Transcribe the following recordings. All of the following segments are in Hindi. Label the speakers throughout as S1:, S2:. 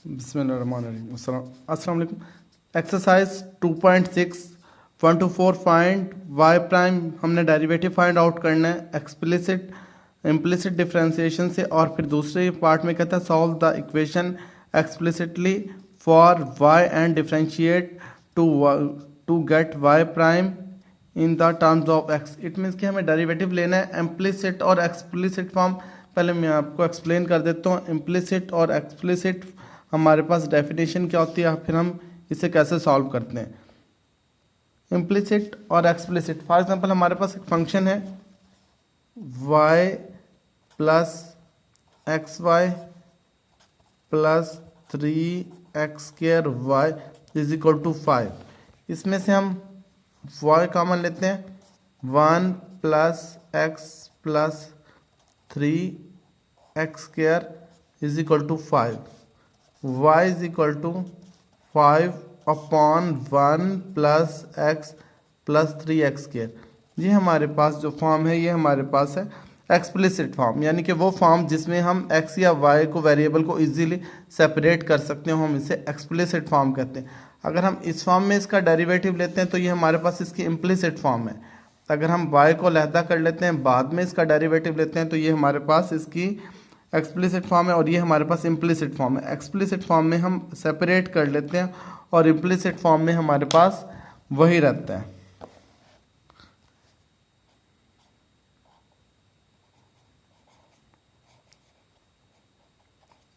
S1: बिस्मिल्लाहिर्रहमानिर्रहीम। अस्सलाम वालेकुम। Exercise 2.6 1 to 4 find y prime. हमने डेरिवेटिव फाइंड आउट करना है एक्सप्लिसिट इम्प्लिसिट डिफरेंशिएशन से, और फिर दूसरे पार्ट में कहता है solve the equation explicitly for y and differentiate to get y prime in the terms of x. It means कि हमें डेरिवेटिव लेना है इम्प्लिसिट और एक्सप्लिसिट फॉर्म। पहले मैं आपको एक्सप्लेन कर देता हूँ इम्प्लिसिट और एक्सप्लिसिट हमारे पास डेफिनेशन क्या होती है, फिर हम इसे कैसे सॉल्व करते हैं। इम्प्लिसिट और एक्सप्लिसिट, फॉर एग्जांपल हमारे पास एक फंक्शन है y plus x y plus 3x² y is equal to 5। इसमें से हम y कॉमन लेते हैं, 1 plus x plus 3x² is equal to 5। y is equal to 5 upon 1 plus x plus 3x²। ये हमारे पास जो फॉर्म है ये हमारे पास है एक्सप्लिसिट फॉर्म, यानी कि वो फॉर्म जिसमें हम x या y को वेरिएबल को इजीली सेपरेट कर सकते हो, हम इसे एक्सप्लिसिट फॉर्म कहते हैं। अगर हम इस फॉर्म में इसका डेरिवेटिव लेते हैं तो ये हमारे पास इसकी इम्प्लिसिट फॉर्म है। अगर हम y को लहदा कर लेते हैं बाद में इसका डेरिवेटिव लेते हैं तो ये हमारे पास इसकी एक्सप्लिसिट फॉर्म है, और ये हमारे पास इम्प्लिसिट फॉर्म है। एक्सप्लिसिट फॉर्म में हम सेपरेट कर लेते हैं और इम्प्लिसिट फॉर्म में हमारे पास वही रहता है।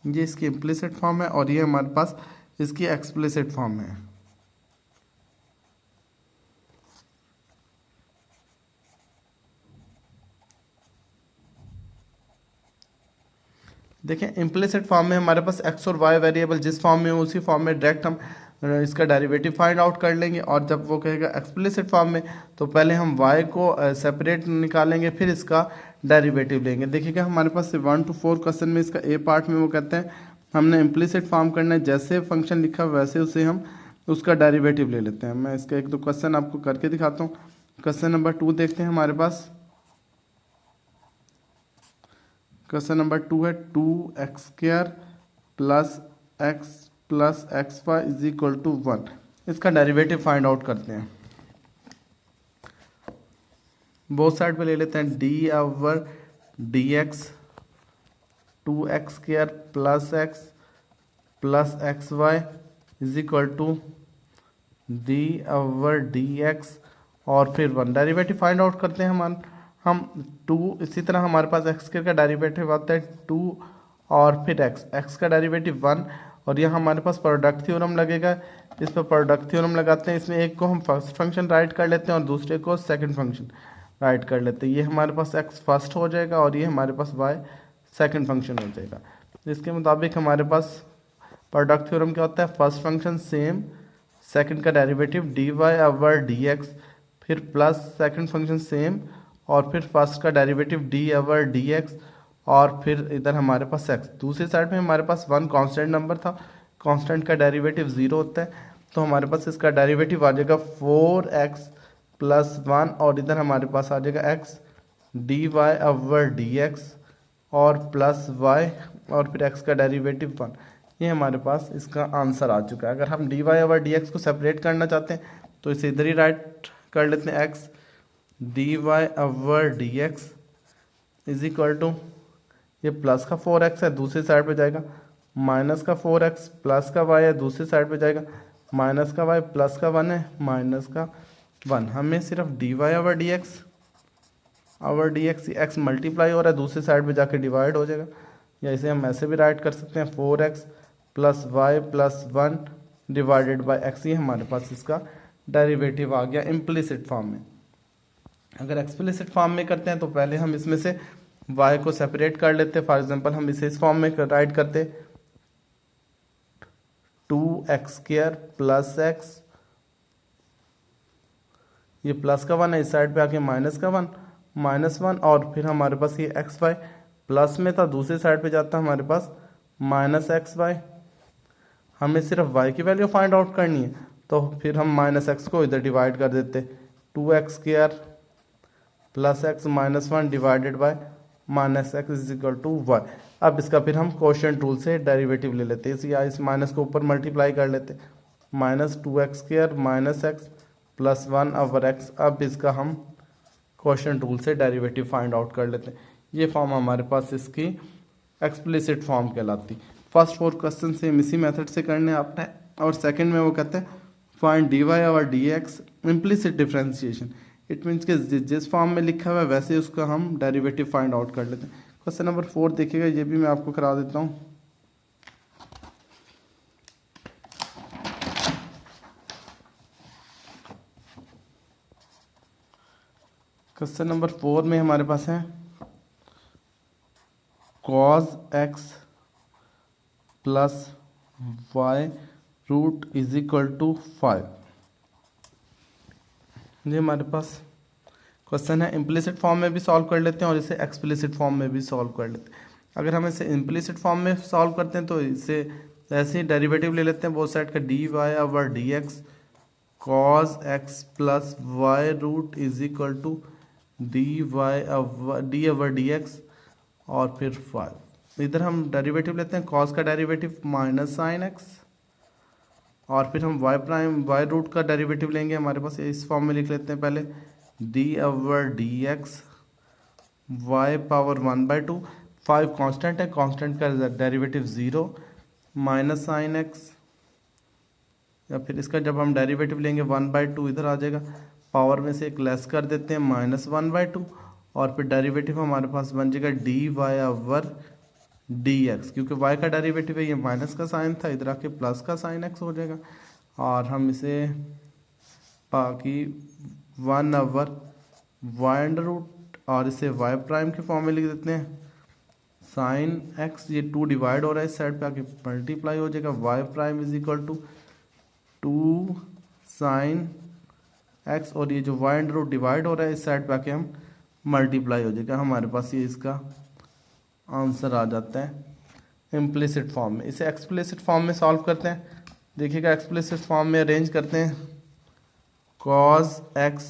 S1: ये इसकी इम्प्लिसिट फॉर्म है और ये हमारे पास इसकी एक्सप्लिसिट फॉर्म है। देखें इम्प्लिसिट फॉर्म में हमारे पास एक्स और वाई वेरिएबल जिस फॉर्म में हो उसी फॉर्म में डायरेक्ट हम इसका डेरिवेटिव फाइंड आउट कर लेंगे, और जब वो कहेगा एक्सप्लिसिट फॉर्म में तो पहले हम y को सेपरेट निकालेंगे फिर इसका डेरिवेटिव लेंगे। देखिएगा हमारे पास 1 to 4 क्वेश्चन में इसका ए पार्ट में वो कहते हैं हमने इम्प्लिसिट फॉर्म करना है, जैसे फंक्शन लिखा वैसे उसे हम उसका डेरिवेटिव ले लेते हैं। मैं इसका एक दो क्वेश्चन आपको करके दिखाता हूँ। क्वेश्चन नंबर 2 देखते हैं हमारे पास। क्वेश्चन नंबर 2 है 2x² plus x plus x y is equal to 1। इसका डेरिवेटिव फाइंड आउट करते हैं। बोथ साइड पे ले लेते हैं d over d x 2x² plus x y is equal to d over d x और फिर 1। डेरिवेटिव फाइंड आउट करते हैं हम 2। इसी तरह हमारे पास x² का डेरिवेटिव आता है 2 और फिर x का डेरिवेटिव 1, और यहाँ हमारे पास प्रोडक्ट थ्योरम लगेगा। इस पर प्रोडक्ट थ्योरम लगाते हैं, इसमें एक को हम फर्स्ट फंक्शन राइट कर लेते हैं और दूसरे को सेकंड फंक्शन राइट कर लेते हैं। ये हमारे पास x फर्स्ट हो जाएगा और ये हमारे पास y सेकंड फंक्शन हो जाएगा। इसके मुताबिक हमारे पास प्रोडक्ट थ्योरम क्या होता है, फर्स्ट फंक्शन सेम, सेकंड का डेरिवेटिव dy ओवर dx, फिर प्लस सेकंड फंक्शन सेम और फिर फर्स्ट का derivative d over d x, और फिर इधर हमारे पास x। दूसरी साइड में हमारे पास 1 कांस्टेंट नंबर था, कांस्टेंट का डेरिवेटिव 0 होता है, तो हमारे पास इसका डेरिवेटिव आ जाएगा 4x प्लस 1, और इधर हमारे पास आ जाएगा x d y over d x और प्लस y और फिर x का डेरिवेटिव 1। ये हमारे पास इसका आंसर आ चुका है। अगर हम d y over d x को सेपरेट करना चाहते हैं तो इसे इधर ही राइट कर लेते हैं, x d y over d x is equal to, ये प्लस का 4x है दूसरी साइड पे जाएगा, माइनस का 4x प्लस का y है दूसरी साइड पे जाएगा, माइनस का y प्लस का 1 है माइनस का 1। हमें सिर्फ d y over d x x multiply हो रहा है दूसरी साइड पे जाके डिवाइड हो जाएगा, या इसे हम ऐसे भी राइट कर सकते हैं 4x plus y plus 1 divided by x. ये हमारे पास इसका डेरिवेटिव आ गया इम्प्लिसिट फॉर्म में। अगर एक्सप्लिसिट फॉर्म में करते हैं तो पहले हम इसमें से y को सेपरेट कर लेते हैं। फॉर एग्जांपल हम इसे इस फॉर्म में राइट करते 2x² प्लस एक्स, ये प्लस का 1 है, इस साइड पे आके माइनस का 1 माइनस 1, और फिर हमारे पास ये एक्स वाई प्लस में था दूसरी साइड पे जाता है हमारे पास माइनस एक्स वाई। हमें सिर्फ y की वैल्यू फाइंड आउट करनी है तो फिर हम माइनस एक्स को इधर डिवाइड कर देते 2x² plus x minus 1 divided by minus x is equal to y. अब इसका फिर हम क्वोशिएंट रूल से डेरिवेटिव ले लेते हैं, इस माइनस को ऊपर मल्टीप्लाई कर लेते हैं, minus 2x² minus x plus 1/x। अब इसका हम क्वोशिएंट रूल से डेरिवेटिव फाइंड आउट कर लेते हैं। ये फॉर्म हमारे पास इसकी एक्सप्लिसिट फॉर्म कहलाती। फर्स्ट 4 क्वेश्चन सेम इसी मेथड से करने आपने, और सेकंड में वो कहते हैं फाइंड dy और dx implicit differentiation. It means कि जिस फॉर्म में लिखा हुआ है वैसे उसका हम डेरिवेटिव फाइंड आउट कर लेते हैं। क्वेश्चन नंबर 4 देखिएगा, ये भी मैं आपको करा देता हूँ। क्वेश्चन नंबर 4 में हमारे पास है cos x plus y root is equal to 5। ये हमारे पास क्वेश्चन है। इम्प्लिसिट फॉर्म में भी सॉल्व कर लेते हैं और इसे एक्सप्लिसिट फॉर्म में भी सॉल्व कर लेते हैं। अगर हम इसे इम्प्लिसिट फॉर्म में सॉल्व करते हैं तो इसे ऐसे ही डेरिवेटिव ले लेते हैं बोथ साइड का, d y over d x cos x plus y root is equal to d over d x और फिर 5। इधर हम डेरिवेटिव लेते हैं, कॉस का डेरिवेटिव माइनस साइन एक्स, और फिर हम वाई रूट का डेरिवेटिव लेंगे। हमारे पास इस फॉर्म में लिख लेते हैं पहले, d over d x y power 1/2। 5 constant है, कांस्टेंट का डेरिवेटिव 0 माइनस साइन एक्स, या फिर इसका जब हम डेरिवेटिव लेंगे 1/2 इधर आ जाएगा, पावर में से एक लेस कर देते हैं माइनस 1/2, और फिर डेरिवेटिव हमारे पास बन जाएगा d y over d x. क्योंकि y का डेरिवेटिव है, ये माइनस का साइन था, इधर आके प्लस का साइन x हो जाएगा। और हम इसे बाकी 1/y√, और इसे y प्राइम के फॉर्म में लिख देते हैं साइन x। ये 2 डिवाइड हो रहा है, इस साइड पे आके मल्टीप्लाई हो जाएगा, y prime is equal to 2 sine x, और ये जो y√, डिवाइड हो रहा है, इस साइड पे आके हम मल्टीप्लाई हो जाएगा। हमारे पास ये इसका आंसर आ जाता है इम्प्लिसिट फॉर्म में। इसे एक्सप्लिसिट फॉर्म में सॉल्व करते हैं। देखिएगा, एक्सप्लिसिट फॉर्म में अरेंज करते हैं, cos x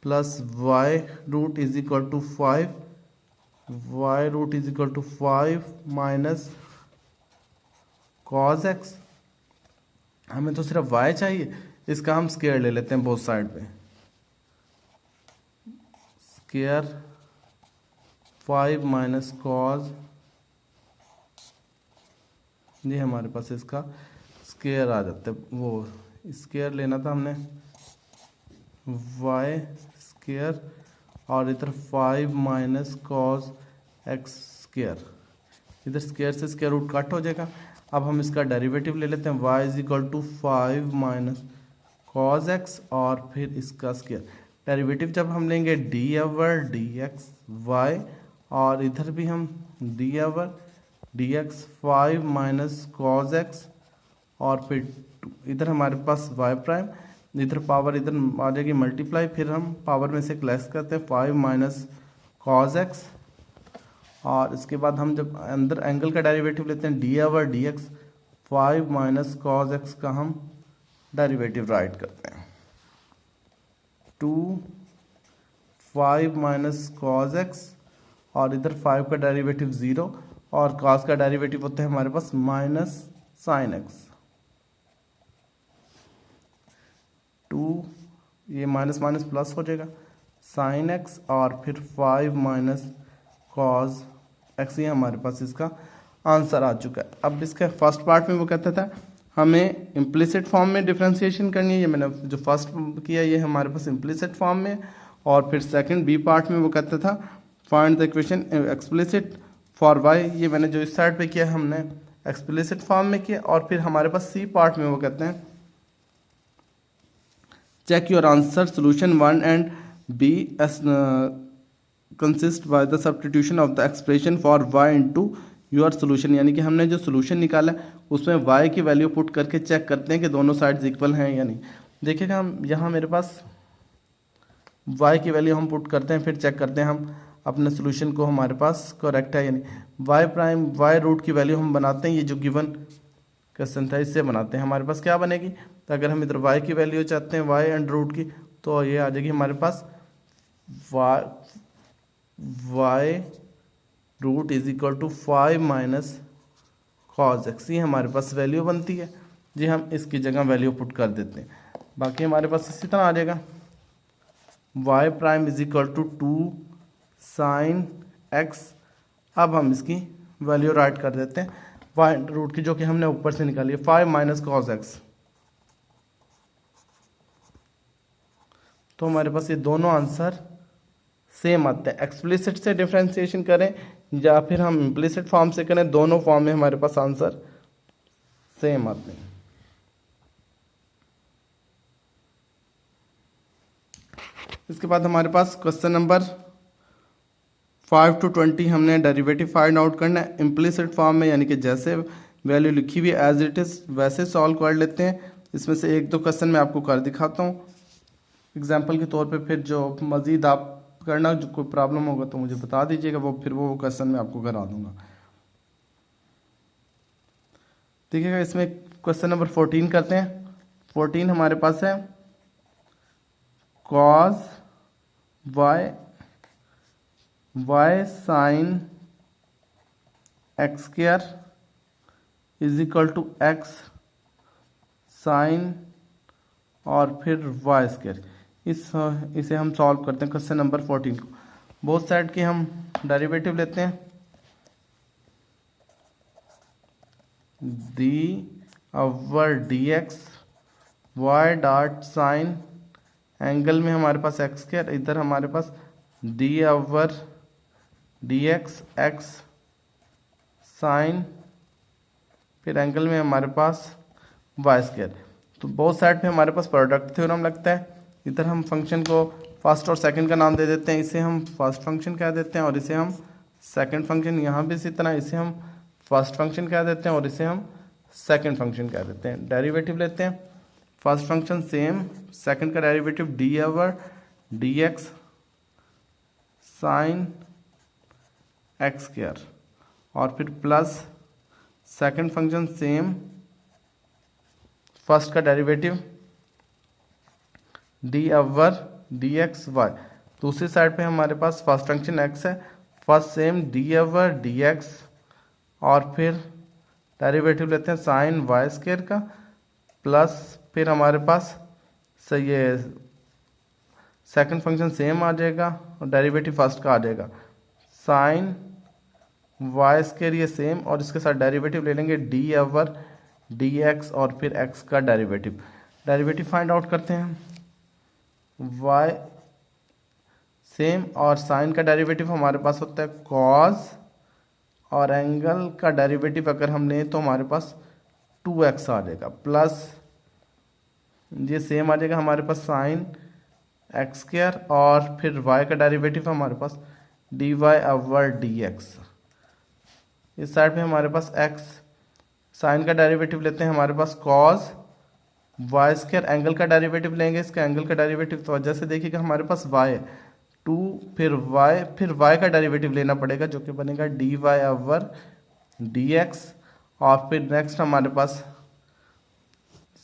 S1: plus y root is equal to 5, y root is equal to 5 minus cos x। हमें तो सिर्फ y चाहिए, इसका हम स्क्वायर ले लेते हैं बोथ साइड पे, स्क्वायर 5 माइनस कॉज, ये हमारे पास इसका स्क्वायर आ जाता है। वो स्क्वायर लेना था हमने, वाई स्क्वायर, और इधर 5 माइनस कॉज एक्स स्क्वायर, इधर स्क्वायर से स्क्वायर रूट कट हो जाएगा। अब हम इसका डेरिवेटिव ले लेते हैं, y is equal to 5 minus cos x और फिर इसका स्क्वायर। डेरिवेटिव जब हम लेंगे d over d x y, और इधर भी हम d over d x 5 minus cos x, और फिर इधर हमारे पास वाई प्राइम, इधर पावर इधर आ जाएगी मल्टीप्लाई, फिर हम पावर में से लेस करते हैं 5 माइनस कॉज एक्स, और इसके बाद हम जब अंदर एंगल का डेरिवेटिव लेते हैं d over d x 5 minus cos x का हम डेरिवेटिव राइट करते हैं 2 5 माइनस कॉज एक्स, और इधर 5 का डेरिवेटिव 0, और कॉस का डेरिवेटिव होता है हमारे पास माइनस साइन एक्स 2, ये माइनस माइनस प्लस हो जाएगा साइन एक्स, और फिर 5 माइनस कॉस एक्स। ये हमारे पास इसका आंसर आ चुका है। अब इसके फर्स्ट पार्ट में वो कहता था हमें इम्प्लिसिट फॉर्म में डिफरेंशिएशन करनी है, ये मैंने जो फर्स्ट किया ये हमारे पास इम्प्लिसिट फॉर्म में, और फिर सेकंड बी पार्ट में वो कहता था find the equation explicit for y, ये मैंने जो इस साइड पे किया हमने एक्सप्लिसिट फॉर्म में किया। और फिर हमारे पास सी पार्ट में वो कहते हैं check your answer solution 1 and b is consist by the substitution of the expression for y into your solution, यानी कि हमने जो सोल्यूशन निकाला उसमें y की वैल्यू पुट करके चेक करते हैं कि दोनों साइड्स इक्वल हैं या नहीं। देखिएगा, हम यहाँ मेरे पास y की वैल्यू हम पुट करते हैं, फिर चेक करते हैं हम अपने सोल्यूशन को हमारे पास करेक्ट है या नहीं। y प्राइम y रूट की वैल्यू हम बनाते हैं, ये जो गिवन क्वेश्चन था इससे बनाते हैं। हमारे पास क्या बनेगी, तो अगर हम इधर y की वैल्यू चाहते हैं y एंड रूट की, तो ये आ जाएगी हमारे पास y root is equal to 5 minus cos x, ये हमारे पास वैल्यू बनती है जी। हम इसकी जगह वैल्यू पुट कर देते हैं। बाकी हमारे पास इसी तरह आ जाएगा y prime is equal to 2 sine x. अब हम इसकी वैल्यू राइट कर देते हैं वाई रूट की, जो कि हमने ऊपर से निकाली है 5 माइनस कॉज एक्स। तो हमारे पास ये दोनों आंसर सेम आते हैं। एक्सप्लिसिट से डिफ्रेंसिएशन करें या फिर हम इम्प्लिसिट फॉर्म से करें, दोनों फॉर्म में हमारे पास आंसर सेम आते हैं। इसके बाद हमारे पास क्वेश्चन नंबर 5 to 20 हमने डेरिवेटिव फाइंड आउट करना है इम्प्लिसिट फॉर्म में, यानी कि जैसे वैल्यू लिखी हुई एज इट इज वैसे सॉल्व कर लेते हैं। इसमें से एक दो क्वेश्चन मैं आपको कर दिखाता हूँ एग्जाम्पल के तौर पे, फिर जो मज़ीद आप करना जो कोई प्रॉब्लम होगा तो मुझे बता दीजिएगा, वो क्वेश्चन मैं आपको करा दूंगा। देखिएगा इसमें क्वेश्चन नंबर 14 करते हैं। 14 हमारे पास है cos y sine x square is equal to x sine और फिर वाई स्क्वायर। इसे हम सॉल्व करते हैं क्वेश्चन नंबर 14 को। बोथ साइड के हम डेरिवेटिव लेते हैं। D over d x y dot sine angle में हमारे पास एक्स स्क्वायर, इधर हमारे पास d over d x x sine, फिर एंगल में हमारे पास वाई स्क्वायर। तो बोथ साइड पे हमारे पास प्रोडक्ट थ्योरम लगता है। इधर हम फंक्शन को फर्स्ट और सेकंड का नाम दे देते हैं, इसे हम फर्स्ट फंक्शन कह देते हैं और इसे हम सेकंड फंक्शन, यहाँ भी इसी तरह इसे हम फर्स्ट फंक्शन कह देते हैं और इसे हम सेकंड फंक्शन कह देते हैं। डेरिवेटिव लेते हैं, फर्स्ट फंक्शन सेम, सेकंड का derivative d over d x sine x square और फिर plus second function same, first का derivative d over d x y. दूसरी साइड पे हमारे पास फर्स्ट फंक्शन एक्स है, first same d over d x और फिर डेरिवेटिव लेते हैं साइन वाई स्क्वायर का, प्लस फिर हमारे पास ये सेकंड फंक्शन सेम आ जाएगा और डेरिवेटिव फर्स्ट का आ जाएगा साइन वाई स्क्वायर, ये सेम, और इसके साथ डेरिवेटिव ले लेंगे डी ओवर डी एक्स और फिर एक्स का डेरिवेटिव फाइंड आउट करते हैं। वाई सेम और साइन का डेरिवेटिव हमारे पास होता है कॉस, और एंगल का डेरिवेटिव अगर हम लें तो हमारे पास 2x आ जाएगा, प्लस ये सेम आ जाएगा हमारे पास साइन एक्स स्क्वायर और फिर y का डेरिवेटिव हमारे पास d y over d x. इस साइड पे हमारे पास x, साइन का डेरिवेटिव लेते हैं हमारे पास कॉस वाई स्क्वायर, एंगल का डेरिवेटिव लेंगे, इसका एंगल का डेरिवेटिव तो वजह से देखिएगा हमारे पास y है 2, फिर y का डेरिवेटिव लेना पड़ेगा जो कि बनेगा d y over d x और फिर नेक्स्ट हमारे पास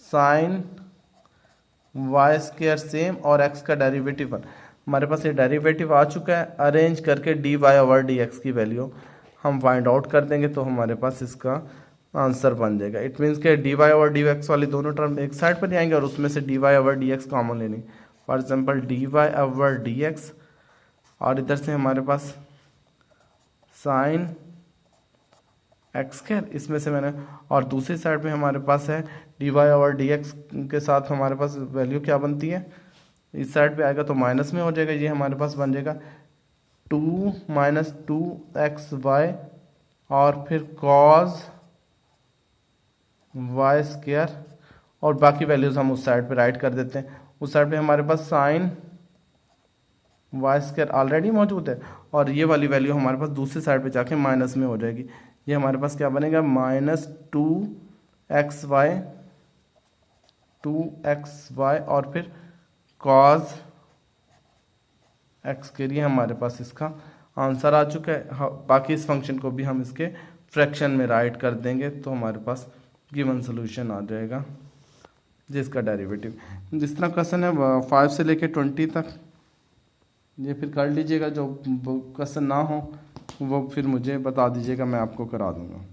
S1: साइन वाई स्क्वायर सेम और x का डेरिवेटिव हमारे पास ये डेरिवेटिव आ चुका है। अरेंज करके d y over d x की वैल्यू हम फाइंड आउट कर देंगे तो हमारे पास इसका आंसर बन जाएगा। इट मीन्स के d y over d x वाली दोनों टर्म एक साइड पर ही आएंगे और उसमें से d y over d x common लेनी। For example d y over d x और इधर से हमारे पास साइन एक्स स्क्वायर, इसमें से मैंने, और दूसरी साइड पे हमारे पास है d y over d x के साथ हमारे पास वैल्यू क्या बनती है, इस साइड पे आएगा तो माइनस में हो जाएगा, ये हमारे पास बन जाएगा 2 माइनस 2xy और फिर कॉस वाई स्क्वायर और बाकी वैल्यूज हम उस साइड पे राइट कर देते हैं। उस साइड पे हमारे पास साइन वाई स्क्वायर ऑलरेडी मौजूद है और ये वाली वैल्यू हमारे पास दूसरी साइड पे जाके माइनस में हो जाएगी। ये हमारे पास क्या बनेगा माइनस 2xy और फिर कॉस एक्स के लिए हमारे पास इसका आंसर आ चुका है। बाकी इस फंक्शन को भी हम इसके फ्रैक्शन में राइट कर देंगे तो हमारे पास गिवन सोल्यूशन आ जाएगा जिसका डेरिवेटिव। जिस तरह क्वेश्चन है 5 से लेके 20 तक ये फिर कर लीजिएगा, जो क्वेश्चन ना हो वो फिर मुझे बता दीजिएगा, मैं आपको करा दूँगा।